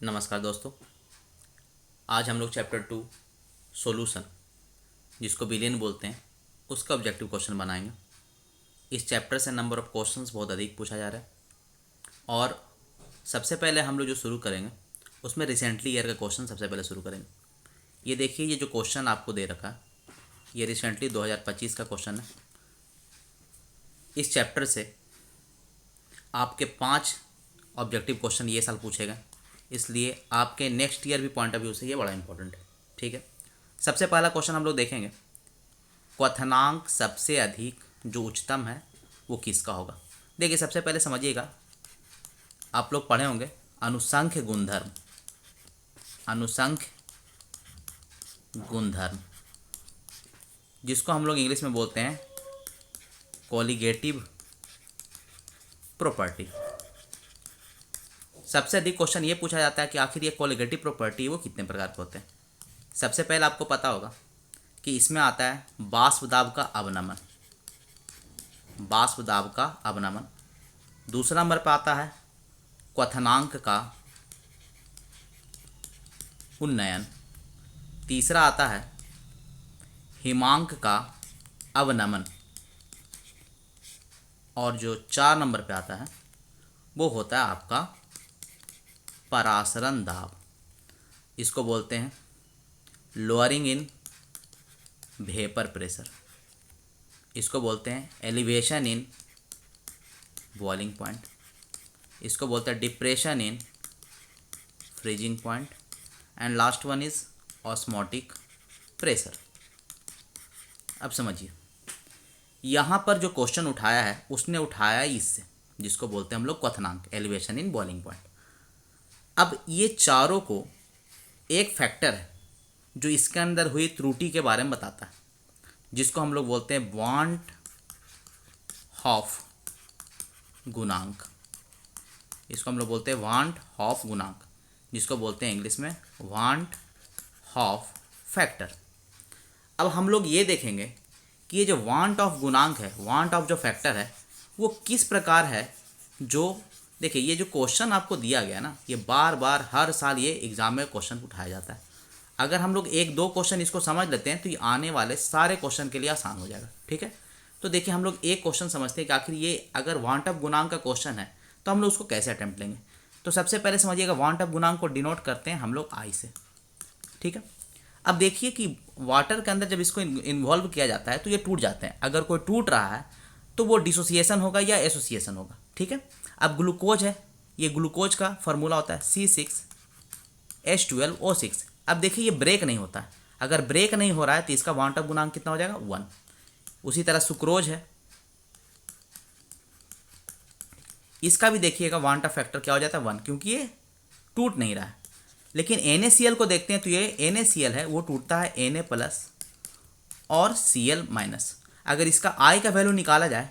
नमस्कार दोस्तों। आज हम लोग चैप्टर 2 सॉल्यूशन, जिसको बिलियन बोलते हैं, उसका ऑब्जेक्टिव क्वेश्चन बनाएंगे। इस चैप्टर से नंबर ऑफ क्वेश्चंस बहुत अधिक पूछा जा रहा है और सबसे पहले हम लोग जो शुरू करेंगे उसमें रिसेंटली ईयर का क्वेश्चन सबसे पहले शुरू करेंगे। ये देखिए, ये जो क्वेश्चन आपको दे रखा है ये रिसेंटली 2025 का क्वेश्चन है। इस चैप्टर से आपके 5 ऑब्जेक्टिव क्वेश्चन ये साल पूछे गए, इसलिए आपके नेक्स्ट ईयर भी पॉइंट ऑफ व्यू से ये बड़ा इंपॉर्टेंट है। ठीक है, सबसे पहला क्वेश्चन हम लोग देखेंगे, क्वथनांक सबसे अधिक जो उच्चतम है वो किसका होगा। देखिए, सबसे पहले समझिएगा, आप लोग पढ़े होंगे अनुसंख्य गुणधर्म। अनुसंख्य गुणधर्म जिसको हम लोग इंग्लिश में बोलते हैं कॉलिगेटिव प्रॉपर्टी। सबसे अधिक क्वेश्चन ये पूछा जाता है कि आखिर ये कॉलिगेटिव प्रॉपर्टी वो कितने प्रकार के होते हैं। सबसे पहले आपको पता होगा कि इसमें आता है वाष्प दाब का अवनमन। वाष्प दाब का अवनमन। दूसरा नंबर पर आता है क्वथनांक का उन्नयन। तीसरा आता है हिमांक का अवनमन। और जो 4 नंबर पे आता है वो होता है आपका परासरण दाब। इसको बोलते हैं लोअरिंग इन वेपर प्रेशर। इसको बोलते हैं एलिवेशन इन बॉइलिंग पॉइंट। इसको बोलते हैं depression in freezing point. And last one is osmotic pressure. अब समझिए, यहाँ पर जो क्वेश्चन उठाया है उसने उठाया इससे, जिसको बोलते हैं हम लोग क्वथनांक, एलिवेशन इन बॉइलिंग पॉइंट। अब ये चारों को एक फैक्टर है जो इसके अंदर हुई त्रुटि के बारे में बताता है, जिसको हम लोग बोलते हैं वांट हॉफ गुणांक। इसको हम लोग बोलते हैं वांट हॉफ गुणांक, जिसको बोलते हैं इंग्लिश में वांट हॉफ फैक्टर। अब हम लोग ये देखेंगे कि ये जो वांट ऑफ गुणांक है, वांट ऑफ जो फैक्टर है, वो किस प्रकार है। जो देखिए, ये जो क्वेश्चन आपको दिया गया ना, ये बार बार हर साल ये एग्जाम में क्वेश्चन उठाया जाता है। अगर हम लोग 1-2 क्वेश्चन इसको समझ लेते हैं तो ये आने वाले सारे क्वेश्चन के लिए आसान हो जाएगा। ठीक है, तो देखिए, हम लोग एक क्वेश्चन समझते हैं कि आखिर ये अगर वांट ऑफ गुणांक का क्वेश्चन है तो हम लोग उसको कैसे अटेम्प्ट लेंगे। तो सबसे पहले समझिएगा, वांट ऑफ गुणांक को डिनोट करते हैं हम लोग आई से। ठीक है, अब देखिए कि वाटर के अंदर जब इसको इन्वॉल्व किया जाता है तो ये टूट जाते हैं। अगर कोई टूट रहा है तो वो डिसोसिएशन होगा या एसोसिएशन होगा। ठीक है, अब ग्लूकोज है, ये ग्लूकोज का फॉर्मूला होता है C6H12O6। अब देखिए, ये ब्रेक नहीं होता है। अगर ब्रेक नहीं हो रहा है तो इसका वांट ऑफ गुणांक कितना हो जाएगा, 1। उसी तरह सुक्रोज है, इसका भी देखिएगा वांट ऑफ फैक्टर क्या हो जाता है, 1, क्योंकि ये टूट नहीं रहा है। लेकिन NaCl को देखते हैं तो ये NaCl है, वो टूटता है Na+ और Cl-। अगर इसका I का वैल्यू निकाला जाए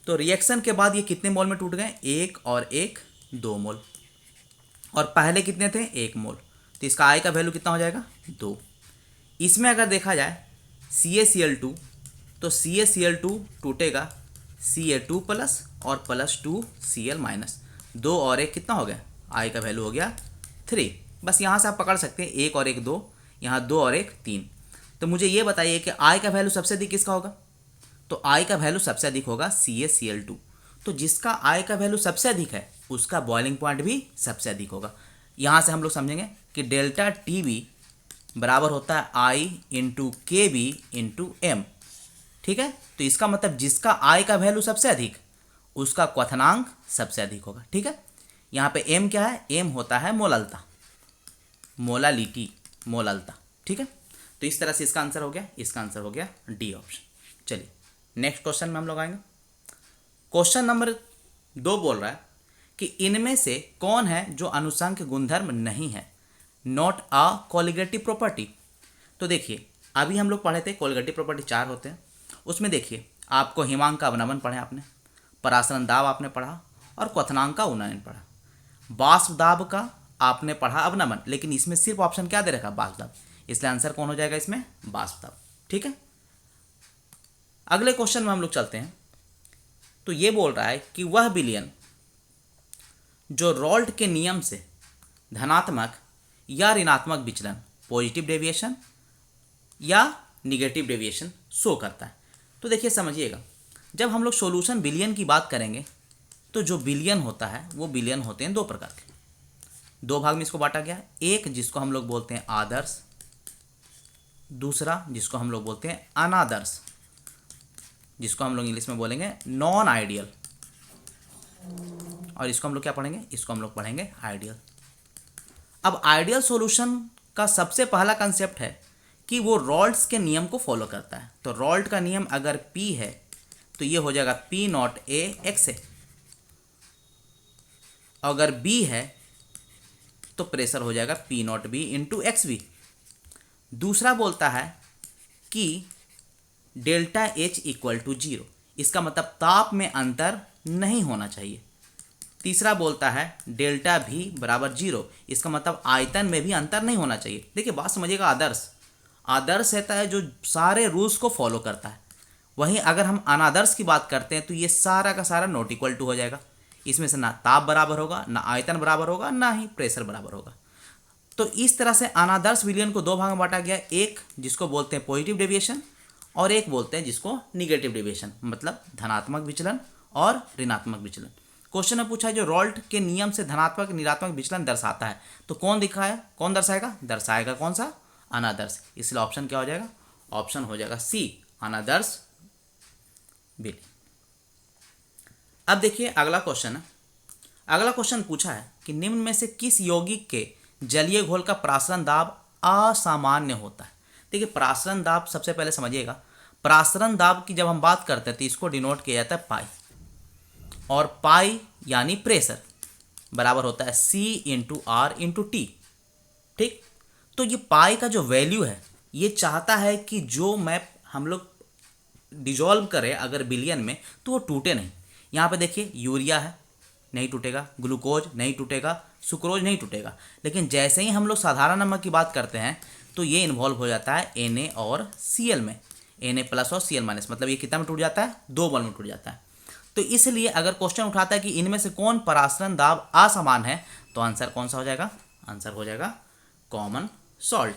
तो रिएक्शन के बाद ये कितने मोल में टूट गए, 1 और 1 2 मोल, और पहले कितने थे, 1 मोल। तो इसका I का वैल्यू कितना हो जाएगा, 2। इसमें अगर देखा जाए CaCl2, तो CaCl2 टूटेगा Ca2+ और +2 Cl-। 2 और 1 कितना हो गया, I का वैल्यू हो गया 3। बस यहाँ से आप पकड़ सकते हैं 1 और 1 2, यहाँ 2 और 1 3। तो मुझे ये बताइए कि I का वैल्यू सबसे अधिक किसका होगा। तो I का वैल्यू सबसे अधिक होगा CaCl2। तो जिसका I का वैल्यू सबसे अधिक है उसका बॉइलिंग पॉइंट भी सबसे अधिक होगा। यहाँ से हम लोग समझेंगे कि डेल्टा TB बराबर होता है I × KB × M। ठीक है, तो इसका मतलब जिसका I का वैल्यू सबसे अधिक उसका क्वथनांक सबसे अधिक होगा। ठीक है, यहाँ पे M क्या है, M होता है मोललता, मोलालिटी, मोललता। ठीक है, तो इस तरह से इसका आंसर हो गया, इसका आंसर हो गया डी ऑप्शन। चलिए नेक्स्ट क्वेश्चन में हम लोग आएंगे। क्वेश्चन नंबर 2 बोल रहा है कि इनमें से कौन है जो अनुसंख्य गुणधर्म नहीं है, नॉट अ कॉलिगेटिव प्रॉपर्टी। तो देखिए, अभी हम लोग पढ़े थे कॉलिगेटिव प्रॉपर्टी 4 होते हैं। उसमें देखिए, आपको हिमांक का अवनमन पढ़े आपने, परासरण दाब आपने पढ़ा और क्वथनांक का उन्नयन पढ़ा। वाष्प दाब का आपने पढ़ा अवनमन, लेकिन इसमें सिर्फ ऑप्शन क्या दे रखा, वाष्प दाब, इसलिए आंसर कौन हो जाएगा इसमें, वाष्प दाब। ठीक है, अगले क्वेश्चन में हम लोग चलते हैं। तो ये बोल रहा है कि वह बिलियन जो रॉल्ट के नियम से धनात्मक या ऋणात्मक विचलन, पॉजिटिव डेविएशन या निगेटिव डेविएशन शो करता है। तो देखिए समझिएगा, जब हम लोग सॉल्यूशन बिलियन की बात करेंगे तो जो बिलियन होता है वो बिलियन होते हैं दो प्रकार के, दो भाग में इसको बांटा गया है। एक जिसको हम लोग बोलते हैं आदर्श, दूसरा जिसको हम लोग बोलते हैं अनादर्श, जिसको हम लोग इंग्लिश में बोलेंगे नॉन आइडियल, और इसको हम लोग क्या पढ़ेंगे, इसको हम लोग पढ़ेंगे आइडियल। अब आइडियल सॉल्यूशन का सबसे पहला कंसेप्ट है कि वो रॉल्ट्स के नियम को फॉलो करता है। तो रॉल्ट का नियम अगर P है तो ये हो जाएगा P not A x A, अगर B है तो प्रेशर हो जाएगा P not B into X B. दूसरा बोलता है कि डेल्टा H इक्वल टू 0, इसका मतलब ताप में अंतर नहीं होना चाहिए। तीसरा बोलता है डेल्टा V बराबर 0, इसका मतलब आयतन में भी अंतर नहीं होना चाहिए। देखिए बात समझिएगा, आदर्श रहता है जो सारे रूल्स को फॉलो करता है। वहीं अगर हम अनादर्श की बात करते हैं तो ये सारा का सारा नॉट इक्वल टू हो जाएगा। इसमें से ना ताप बराबर होगा, ना आयतन बराबर होगा, ना ही प्रेशर बराबर होगा। तो इस तरह से अनादर्श विलयन को दो भाग में बांटा गया, एक जिसको बोलते हैं पॉजिटिव डेविएशन और एक बोलते हैं जिसको निगेटिव डेविएशन, मतलब धनात्मक विचलन और ऋणात्मक विचलन। क्वेश्चन में पूछा है जो रॉल्ट के नियम से धनात्मक ऋणात्मक विचलन दर्शाता है, तो कौन दर्शाएगा, दर्शाएगा कौन सा, अनादर्श। इसलिए ऑप्शन क्या हो जाएगा, ऑप्शन हो जाएगा सी, अनादर्श विलयन। अब देखिए अगला क्वेश्चन है। अगला क्वेश्चन पूछा है कि निम्न में से किस यौगिक के जलीय घोल का प्रासरण दाब असामान्य होता है। देखिए प्रासरण दाब सबसे पहले समझिएगा, प्रासरण दाब की जब हम बात करते हैं तो इसको डिनोट किया जाता है पाई, और पाई यानी प्रेशर बराबर होता है C into R into T. ठीक, तो ये पाई का जो वैल्यू है ये चाहता है कि जो मैप हम लोग डिजॉल्व करें अगर बिलियन में तो वो टूटे नहीं। यहाँ पे देखिए यूरिया है, नहीं टूटेगा, ग्लूकोज नहीं टूटेगा, सुक्रोज नहीं टूटेगा। लेकिन जैसे ही हम लोग साधारण नमक की बात करते हैं तो ये इन्वॉल्व हो जाता है Na और Cl में, Na प्लस और Cl माइनस, मतलब ये कितना में टूट जाता है, 2 बॉल में टूट जाता है। तो इसलिए अगर क्वेश्चन उठाता है कि इनमें से कौन परासरण दाब असमान है तो आंसर कौन सा हो जाएगा, आंसर हो जाएगा कॉमन सॉल्ट।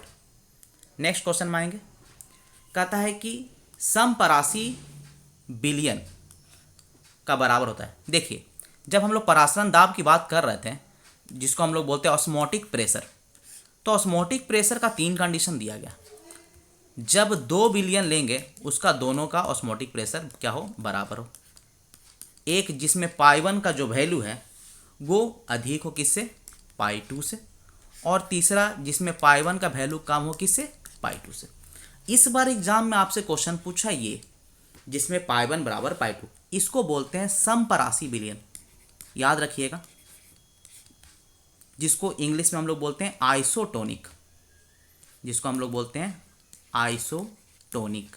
नेक्स्ट क्वेश्चन में आएंगे, कहता है कि समपरासी बिलियन का बराबर होता है। देखिए जब हम लोग परासरण दाब की बात कर रहे थे जिसको हम लोग बोलते हैं ऑस्मोटिक प्रेशर, तो ऑस्मोटिक प्रेशर का 3 कंडीशन दिया गया। जब 2 बिलियन लेंगे उसका दोनों का ऑस्मोटिक प्रेशर क्या हो, बराबर हो। एक जिसमें पाई 1 का जो वैल्यू है वो अधिक हो किससे, पाई 2 से, और तीसरा जिसमें पाई 1 का वैल्यू कम हो किससे, पाई 2 से। इस बार एग्जाम में आपसे क्वेश्चन पूछा ये जिसमें पाई 1 बराबर पाई 2, इसको बोलते हैं समपरासी बिलियन, याद रखिएगा, जिसको इंग्लिश में हम लोग बोलते हैं आइसोटोनिक, जिसको हम लोग बोलते हैं आइसोटोनिक।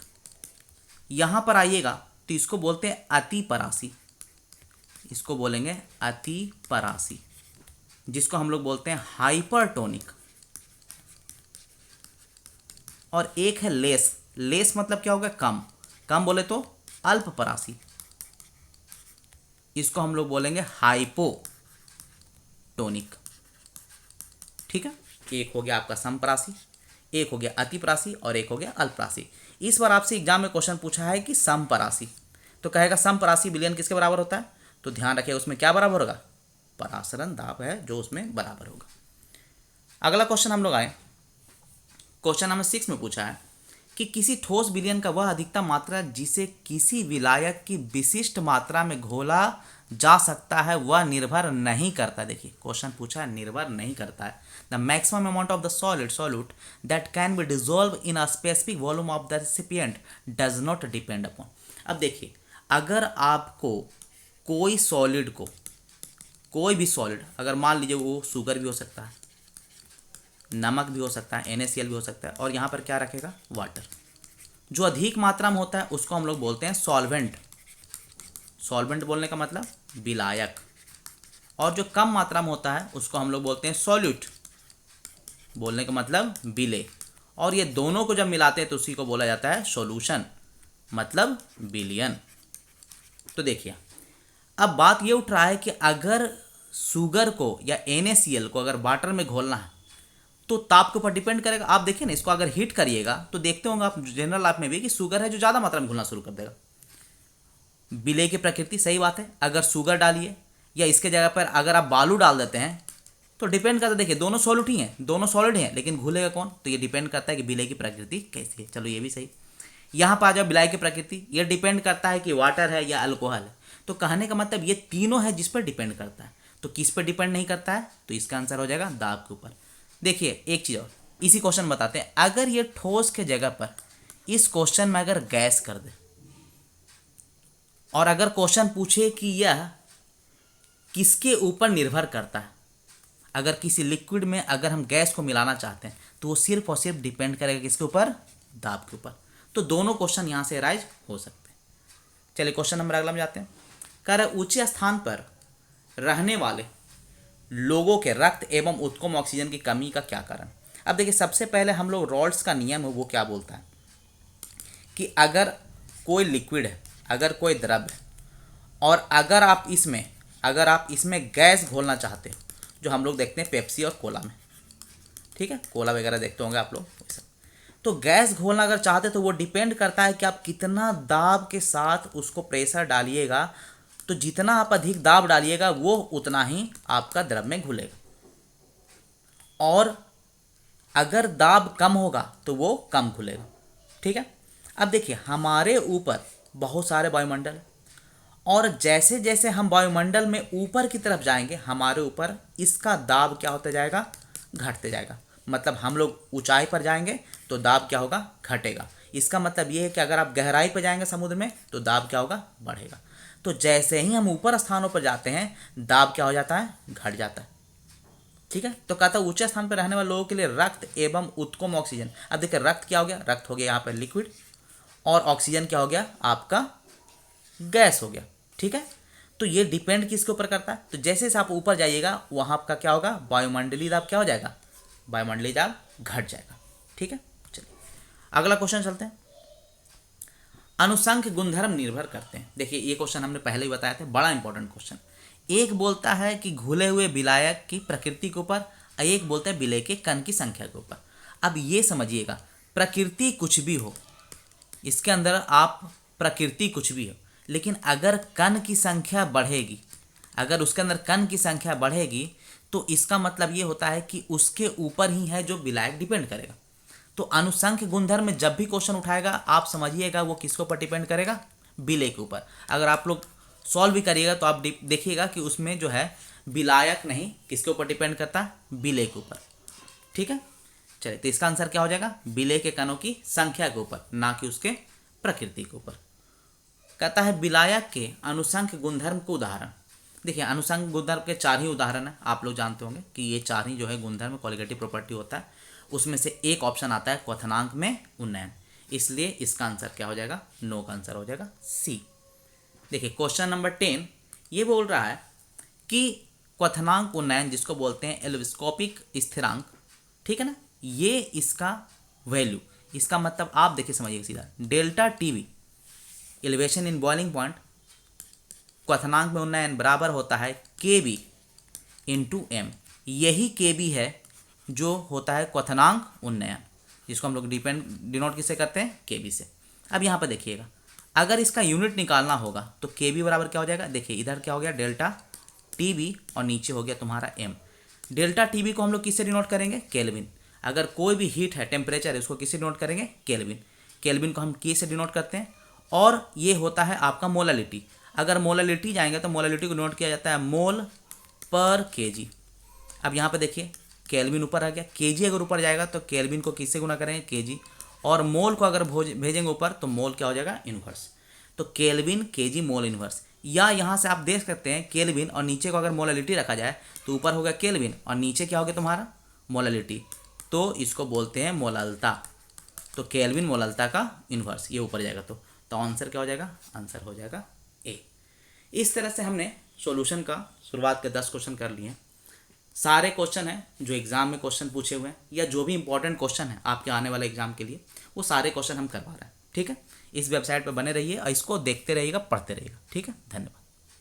यहां पर आइएगा तो इसको बोलते हैं अतिपरासी, इसको बोलेंगे अतिपरासी, जिसको हम लोग बोलते हैं हाइपरटोनिक। और एक है लेस मतलब क्या होगा, कम बोले तो अल्पपरासी, इसको हम लोग बोलेंगे हाइपोटोनिक। ठीक है, एक हो गया आपका समपरासी, एक हो गया अतिपरासी और एक हो गया अल्पपरासी। इस बार आपसे एग्जाम में क्वेश्चन पूछा है कि समपरासी, तो कहेगा समपरासी विलयन किसके बराबर होता है, तो ध्यान रखिए उसमें क्या बराबर होगा, परासरण दाब है जो उसमें बराबर होगा। अगला क्वेश्चन हम लोग आए, क्वेश्चन नंबर 6 में पूछा है कि किसी ठोस विलयन का वह अधिकतम मात्रा जिसे किसी विलायक की विशिष्ट मात्रा में घोला जा सकता है वह निर्भर नहीं करता। देखिए क्वेश्चन पूछा है, निर्भर नहीं करता है। The maximum amount of the solute that can be dissolve in a specific volume of the recipient does not depend upon. अब देखिए अगर आपको कोई सॉलिड को, कोई भी सॉलिड, अगर मान लीजिए वो शुगर भी हो सकता है, नमक भी हो सकता है, NaCl भी हो सकता है, और यहाँ पर क्या रखेगा, वाटर, जो अधिक मात्रा में होता है उसको हम लोग बोलते हैं सॉल्वेंट। सॉल्वेंट बोलने का मतलब विलायक, और जो कम मात्रा में होता है उसको हम लोग बोलते हैं सॉल्यूट, बोलने का मतलब विलेय। और ये दोनों को जब मिलाते हैं तो उसी को बोला जाता है सॉल्यूशन, मतलब विलयन। तो देखिए अब बात ये उठ रहा है कि अगर शुगर को या NaCl को अगर वाटर में घोलना है तो ताप के ऊपर डिपेंड करेगा। आप देखिए ना, इसको अगर हीट करिएगा तो देखते होंगे आप जनरल लाइफ में भी कि शुगर है जो ज़्यादा मात्रा में घुलना शुरू कर देगा। विलेय की प्रकृति, सही बात है। अगर शुगर डालिए या इसके जगह पर अगर आप बालू डाल देते हैं तो डिपेंड करता है, देखिए दोनों सॉलिड ही हैं, दोनों सॉलिड हैं, लेकिन घुलेगा कौन, तो ये डिपेंड करता है कि विलेय की प्रकृति कैसी है। चलो ये भी सही। यहाँ पर आ जाओ विलायक की प्रकृति, ये डिपेंड करता है कि वाटर है या अल्कोहल है। तो कहने का मतलब ये तीनों है जिस पर डिपेंड करता है। तो किस पर डिपेंड नहीं करता है, तो इसका आंसर हो जाएगा दाब के ऊपर। देखिए एक चीज़ और, इसी क्वेश्चन बताते हैं। अगर ये ठोस के जगह पर इस क्वेश्चन में अगर गैस कर दे और अगर क्वेश्चन पूछे कि यह किसके ऊपर निर्भर करता है, अगर किसी लिक्विड में अगर हम गैस को मिलाना चाहते हैं तो वो सिर्फ और सिर्फ डिपेंड करेगा किसके ऊपर, दाब के ऊपर। तो दोनों क्वेश्चन यहाँ से राइज हो सकते हैं। चलिए क्वेश्चन नंबर अगला में जाते हैं। कह रहा है ऊंचे स्थान पर रहने वाले लोगों के रक्त एवं उत्तम ऑक्सीजन की कमी का क्या कारण। अब देखिए सबसे पहले हम लोग रॉल्स का नियम है वो क्या बोलता है कि अगर कोई लिक्विड है, अगर कोई द्रव है और अगर आप इसमें गैस घोलना चाहते हो, जो हम लोग देखते हैं पेप्सी और कोला में, ठीक है, कोला वगैरह देखते होंगे आप लोग, तो गैस घोलना अगर चाहते तो वो डिपेंड करता है कि आप कितना दाब के साथ उसको प्रेशर डालिएगा। तो जितना आप अधिक दाब डालिएगा वो उतना ही आपका द्रव में घुलेगा, और अगर दाब कम होगा तो वो कम घुलेगा, ठीक है। अब देखिए हमारे ऊपर बहुत सारे वायुमंडल है, और जैसे जैसे हम वायुमंडल में ऊपर की तरफ जाएंगे हमारे ऊपर इसका दाब क्या होता जाएगा, घटते जाएगा। मतलब हम लोग ऊंचाई पर जाएंगे तो दाब क्या होगा, घटेगा। इसका मतलब ये है कि अगर आप गहराई पर जाएंगे समुद्र में तो दाब क्या होगा, बढ़ेगा। तो जैसे ही हम ऊपर स्थानों पर जाते हैं दाब क्या हो जाता है, घट जाता है, ठीक है। तो कहता है ऊंचे स्थान पर रहने वाले लोगों के लिए रक्त एवं उत्तम ऑक्सीजन। अब देखिए रक्त क्या हो गया, रक्त हो गया यहाँ पर लिक्विड, और ऑक्सीजन क्या हो गया, आपका गैस हो गया, ठीक है। तो ये डिपेंड किसके ऊपर करता है, तो जैसे जैसे आप ऊपर जाइएगा वहाँ आपका क्या होगा, वायुमंडलीय दाब क्या हो जाएगा, वायुमंडलीय दाब घट जाएगा, ठीक है। चलिए अगला क्वेश्चन चलते हैं। अनुसंख्य गुणधर्म निर्भर करते हैं। देखिए ये क्वेश्चन हमने पहले ही बताया था, बड़ा इंपॉर्टेंट क्वेश्चन। एक बोलता है कि घुले हुए विलायक की प्रकृति के ऊपर, एक बोलता है विलेय के कण की संख्या के ऊपर। अब ये समझिएगा, प्रकृति कुछ भी हो, इसके अंदर आप प्रकृति कुछ भी हो, लेकिन अगर कण की संख्या बढ़ेगी, अगर उसके अंदर कण की संख्या बढ़ेगी तो इसका मतलब ये होता है कि उसके ऊपर ही है जो विलायक डिपेंड करेगा। तो अनुसंख्य गुणधर्म में जब भी क्वेश्चन उठाएगा आप समझिएगा वो किसके ऊपर डिपेंड करेगा, विलेय के ऊपर। अगर आप लोग सॉल्व भी करिएगा तो आप देखिएगा कि उसमें जो है विलायक नहीं, किसके ऊपर डिपेंड करता है, विलेय के ऊपर, ठीक है। चलिए तो इसका आंसर क्या हो जाएगा, विलेय के कणों की संख्या के ऊपर, ना कि उसके प्रकृति के ऊपर। कहता है विलायक के अनुसंख्य गुणधर्म के उदाहरण। देखिए अनुसंख्य गुणधर्म के 4 ही उदाहरण हैं, आप लोग जानते होंगे कि ये 4 ही जो है गुणधर्म क्वालिटेटिव प्रॉपर्टी होता है। उसमें से एक ऑप्शन आता है क्वथनांक में उन्नयन, इसलिए इसका आंसर क्या हो जाएगा, नो का आंसर हो जाएगा सी। देखिए क्वेश्चन नंबर 10 ये बोल रहा है कि क्वथनांक उन्नयन जिसको बोलते हैं एल्विस्कोपिक स्थिरांक, ठीक है ना, ये इसका वैल्यू, इसका मतलब आप देखिए समझिए सीधा, delta TV elevation in boiling point क्वथनांक में उन्नयन बराबर होता है KB इंटू एम। यही KB है जो होता है क्वथनांक उन्नयन, जिसको हम लोग डिनोट किससे करते हैं, KB से। अब यहाँ पर देखिएगा, अगर इसका यूनिट निकालना होगा तो KB बराबर क्या हो जाएगा, देखिए इधर क्या हो गया डेल्टा TB और नीचे हो गया तुम्हारा M। डेल्टा TB को हम लोग किससे डिनोट करेंगे, केल्विन। अगर कोई भी हीट है, टेम्परेचर है, उसको किससे डिनोट करेंगे, केल्विन। केल्विन को हम K से डिनोट करते हैं, और ये होता है आपका मोलालिटी। अगर मोलालिटी जाएंगे तो मोलालिटी को नोट किया जाता है मोल पर kg। अब यहाँ पे देखिए केल्विन ऊपर आ गया, kg अगर ऊपर जाएगा तो केल्विन को किससे गुना करेंगे, kg, और मोल को अगर भेजेंगे ऊपर तो मोल क्या हो जाएगा, इन्वर्स। तो केल्विन kg मोल इन्वर्स, या यहाँ से आप देख सकते हैं केल्विन और नीचे को अगर मोलालिटी रखा जाए तो ऊपर हो गया केल्विन और नीचे क्या हो गया तुम्हारा मोलालिटी, तो इसको बोलते हैं मोललता। तो केल्विन मोललता का इन्वर्स ये ऊपर जाएगा तो आंसर क्या हो जाएगा, आंसर हो जाएगा ए। इस तरह से हमने सॉल्यूशन का शुरुआत के 10 क्वेश्चन कर लिए हैं। सारे क्वेश्चन हैं जो एग्ज़ाम में क्वेश्चन पूछे हुए हैं या जो भी इंपॉर्टेंट क्वेश्चन है आपके आने वाले एग्जाम के लिए, वो सारे क्वेश्चन हम करवा रहे हैं, ठीक है। इस वेबसाइट पर बने रहिए और इसको देखते रहिएगा, पढ़ते रहिएगा, ठीक है। धन्यवाद।